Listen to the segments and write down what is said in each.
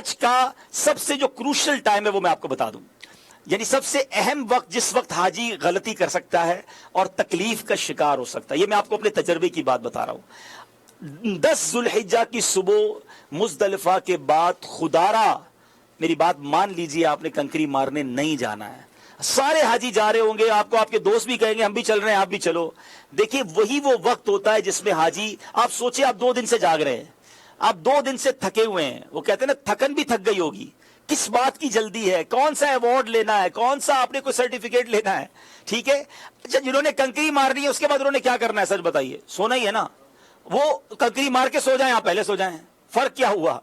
حج کا سب سے جو کروشل ٹائم ہے وہ میں آپ کو بتا دوں. یعنی سب سے اہم وقت جس وقت حاجی غلطی کر سکتا ہے اور تکلیف کا شکار ہو سکتا ہے, یہ میں آپ کو اپنے تجربے کی بات بتا رہا ہوں. 10 ذوالحجہ کی صبح مزدلفہ کے بعد خدارہ, میری بات مان لیجئے, آپ نے کنکری مارنے نہیں جانا ہے. سارے حاجی جا رہے ہوں گے, آپ کو آپ کے دوست بھی کہیں گے ہم بھی چل رہے ہیں, آپ بھی چلو. دیکھیے وہی وہ وقت ہوتا ہے جس میں حاجی, آپ سوچیں آپ 2 دن سے جاگ رہے ہیں, آپ 2 دن سے تھکے ہوئے ہیں, وہ کہتے ہیں نا تھکن بھی تھک گئی ہوگی, کس بات کی جلدی ہے, کون سا ایوارڈ لینا ہے, کون سا آپ نے کوئی سرٹیفکیٹ لینا ہے, ٹھیک ہے. اچھا جنہوں نے کنکری مارنی ہے اس کے بعد انہوں نے کیا کرنا ہے سچ بتائیے, سونا ہی ہے نا. وہ کنکری مار کے سو جائیں, آپ پہلے سو جائیں, فرق کیا ہوا؟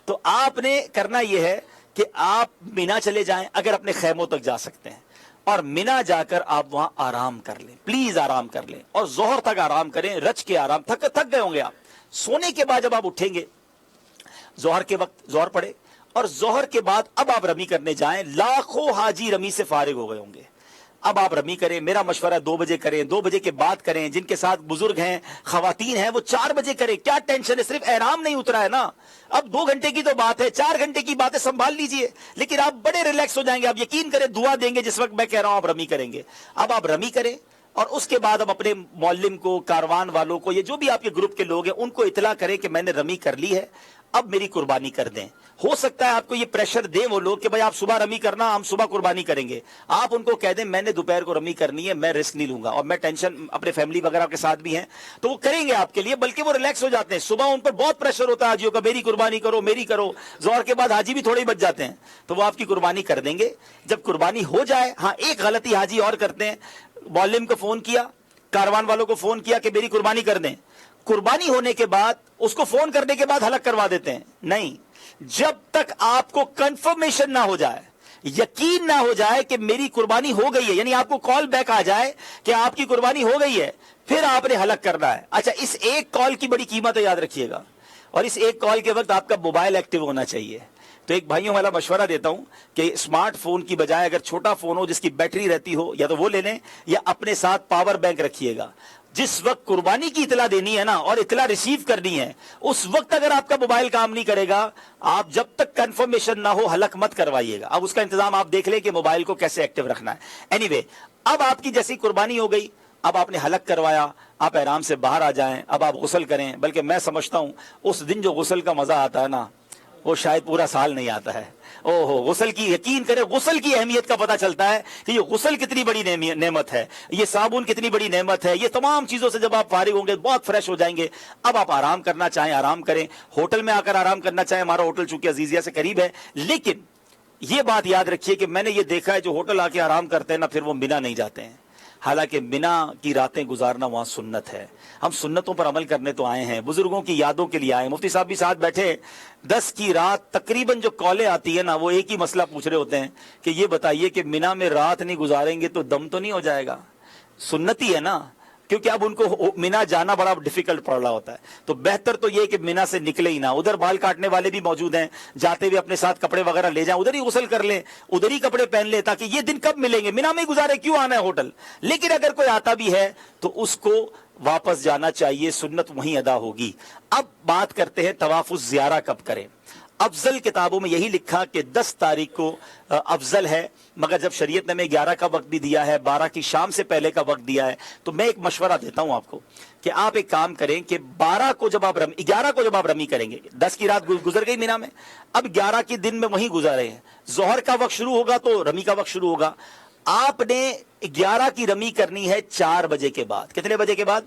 تو آپ نے کرنا یہ ہے کہ آپ مینا چلے جائیں اگر اپنے خیموں تک جا سکتے ہیں, اور مینا جا کر آپ وہاں آرام کر لیں, پلیز آرام کر لیں, اور ظہر تک آرام کریں, رچ کے آرام, تھک گئے ہوں گے آپ. سونے کے بعد جب آپ اٹھیں گے ظہر کے وقت ظہر پڑے, اور ظہر کے بعد اب آپ رمی کرنے جائیں. لاکھوں حاجی رمی سے فارغ ہو گئے ہوں گے, اب آپ رمی کریں. میرا مشورہ ہے 2 بجے کریں, 2 بجے کے بعد کریں. جن کے ساتھ بزرگ ہیں, خواتین ہیں, وہ 4 بجے کریں. کیا ٹینشن ہے, صرف احرام نہیں اترا ہے نا. اب 2 گھنٹے کی تو بات ہے, 4 گھنٹے کی بات ہے, سنبھال لیجئے. لیکن آپ بڑے ریلیکس ہو جائیں گے, آپ یقین کریں دعا دیں گے جس وقت میں کہہ رہا ہوں آپ رمی کریں گے. اب آپ رمی کریں, اور اس کے بعد اب اپنے معلم کو, کاروان والوں کو, یہ جو بھی آپ کے گروپ کے لوگ ہیں ان کو اطلاع کریں کہ میں نے رمی کر لی ہے, اب میری قربانی کر دیں. ہو سکتا ہے آپ کو یہ پریشر دیں وہ لوگ کہ بھائی آپ صبح رمی کرنا, ہم صبح قربانی کریں گے. آپ ان کو کہہ دیں میں نے دوپہر کو رمی کرنی ہے, میں رسک نہیں لوں گا, اور میں ٹینشن, اپنے فیملی وغیرہ کے ساتھ بھی ہیں تو وہ کریں گے آپ کے لیے, بلکہ وہ ریلیکس ہو جاتے ہیں. صبح ان پر بہت پریشر ہوتا ہے حاجیوں کا, میری قربانی کرو, میری کرو. ظہر کے بعد حاجی بھی تھوڑے ہی بچ جاتے ہیں, تو وہ آپ کی قربانی کر دیں گے جب قربانی ہو جائے. ہاں ایک غلطی حاجی اور کرتے ہیں, معلم کو فون کیا, کاروان والوں کو فون کیا کہ میری قربانی کر دیں, قربانی ہونے کے بعد اس کو فون کرنے کے بعد حلق کروا دیتے ہیں. نہیں, جب تک آپ کو کنفرمیشن نہ ہو جائے, یقین نہ ہو جائے کہ میری قربانی ہو گئی ہے, یعنی آپ کو کال بیک آ جائے کہ آپ کی قربانی ہو گئی ہے, پھر آپ نے حلق کرنا ہے. اچھا اس ایک کال کی بڑی قیمت ہے, یاد رکھیے گا, اور اس ایک کال کے وقت آپ کا موبائل ایکٹیو ہونا چاہیے. تو ایک بھائیوں والا مشورہ دیتا ہوں کہ اسمارٹ فون کی بجائے اگر چھوٹا فون ہو جس کی بیٹری رہتی ہو, یا تو وہ لے لیں, یا اپنے ساتھ پاور بینک رکھیے گا. جس وقت قربانی کی اطلاع دینی ہے نا, اور اطلاع ریسیو کرنی ہے, اس وقت اگر آپ کا موبائل کام نہیں کرے گا, آپ جب تک کنفرمیشن نہ ہو حلق مت کروائیے گا. اب اس کا انتظام آپ دیکھ لیں کہ موبائل کو کیسے ایکٹیو رکھنا ہے. اینی وے, اب آپ کی جیسی قربانی ہو گئی, اب آپ نے حلق کروایا, آپ احرام سے باہر آ جائیں, اب آپ غسل کریں. بلکہ میں سمجھتا ہوں اس دن جو غسل کا مزہ آتا ہے نا, وہ شاید پورا سال نہیں آتا ہے. او ہو, غسل کی, یقین کرے غسل کی اہمیت کا پتہ چلتا ہے کہ یہ غسل کتنی بڑی نعمت ہے, یہ صابن کتنی بڑی نعمت ہے. یہ تمام چیزوں سے جب آپ فارغ ہوں گے بہت فریش ہو جائیں گے. اب آپ آرام کرنا چاہیں آرام کریں, ہوٹل میں آ کر آرام کرنا چاہیں, ہمارا ہوٹل چونکہ عزیزیہ سے قریب ہے. لیکن یہ بات یاد رکھیے کہ میں نے یہ دیکھا ہے جو ہوٹل آ کے آرام کرتے ہیں نا, پھر وہ مینا نہیں جاتے ہیں. حالانکہ مینا کی راتیں گزارنا وہاں سنت ہے. ہم سنتوں پر عمل کرنے تو آئے ہیں, بزرگوں کی یادوں کے لیے آئے ہیں. مفتی صاحب بھی ساتھ بیٹھے, 10 کی رات تقریباً جو کالیں آتی ہے نا, وہ ایک ہی مسئلہ پوچھ رہے ہوتے ہیں کہ یہ بتائیے کہ مینا میں رات نہیں گزاریں گے تو دم تو نہیں ہو جائے گا. سنتی ہے نا, کیونکہ اب ان کو مینا جانا بڑا ڈیفیکلٹ پڑ رہا ہوتا ہے. تو بہتر تو یہ کہ مینا سے نکلے ہی نہ. ادھر بال کاٹنے والے بھی موجود ہیں, جاتے ہوئے اپنے ساتھ کپڑے وغیرہ لے جائیں, ادھر ہی غسل کر لیں, ادھر ہی کپڑے پہن لیں, تاکہ یہ دن کب ملیں گے, مینا میں ہی گزارے, کیوں آنا ہے ہوٹل. لیکن اگر کوئی آتا بھی ہے تو اس کو واپس جانا چاہیے, سنت وہیں ادا ہوگی. اب بات کرتے ہیں طواف الزیارہ کب کریں. افضل کتابوں میں یہی لکھا کہ 10 تاریخ کو افضل ہے, مگر جب شریعت نے ہمیں 11 کا وقت بھی دیا ہے, 12 کی شام سے پہلے کا وقت دیا ہے, تو میں ایک مشورہ دیتا ہوں آپ کو کہ آپ ایک کام کریں کہ 11 کو جب آپ رمی کریں گے, 10 کی رات گزر گئی مینا میں, اب 11 کے دن میں وہیں گزارے ہیں, ظہر کا وقت شروع ہوگا تو رمی کا وقت شروع ہوگا. آپ نے 11 کی رمی کرنی ہے 4 بجے کے بعد. کتنے بجے کے بعد؟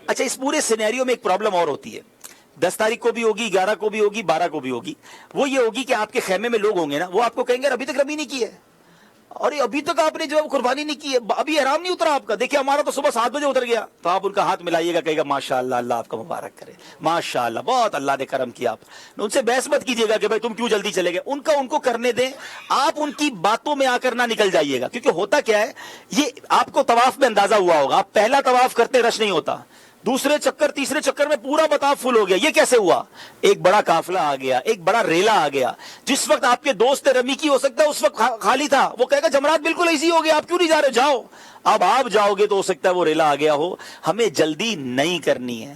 اچھا اس پورے سینیریو میں ایک پرابلم اور ہوتی ہے, 10 تاریخ کو بھی ہوگی, 11 کو بھی ہوگی, 12 کو بھی ہوگی. وہ یہ ہوگی کہ آپ کے خیمے میں لوگ ہوں گے نا, وہ آپ کو کہیں گے ابھی تک رمی نہیں کی ہے, اور ابھی تک آپ نے جو قربانی نہیں کی ہے, ابھی احرام نہیں اترا آپ کا. دیکھیں ہمارا تو صبح 7 بجے اتر گیا. تو آپ ان کا ہاتھ ملائیے گا, کہے گا ماشاءاللہ, اللہ آپ کا مبارک کرے, ماشاءاللہ, بہت اللہ نے کرم کیا. آپ ان سے بحث مت کیجیے گا کہ بھائی تم کیوں جلدی چلے گئے, ان کو کرنے دیں. آپ ان کی باتوں میں آ کر نہ نکل جائیے گا, کیونکہ ہوتا کیا ہے, یہ آپ کو طواف میں اندازہ ہوا ہوگا, آپ پہلا طواف کرتے رش نہیں ہوتا, دوسرے چکر تیسرے چکر میں پورا بطاف فل ہو گیا. یہ کیسے ہوا؟ ایک بڑا قافلہ آ گیا, ایک بڑا ریلا آ گیا. جس وقت آپ کے دوست رمی کی ہو سکتا ہے اس وقت خالی تھا, وہ کہے گا جمرات بالکل ایزی ہو گیا, آپ کیوں نہیں جا رہے, جاؤ. اب آپ جاؤ گے تو ہو سکتا ہے وہ ریلا آ گیا ہو. ہمیں جلدی نہیں کرنی ہے.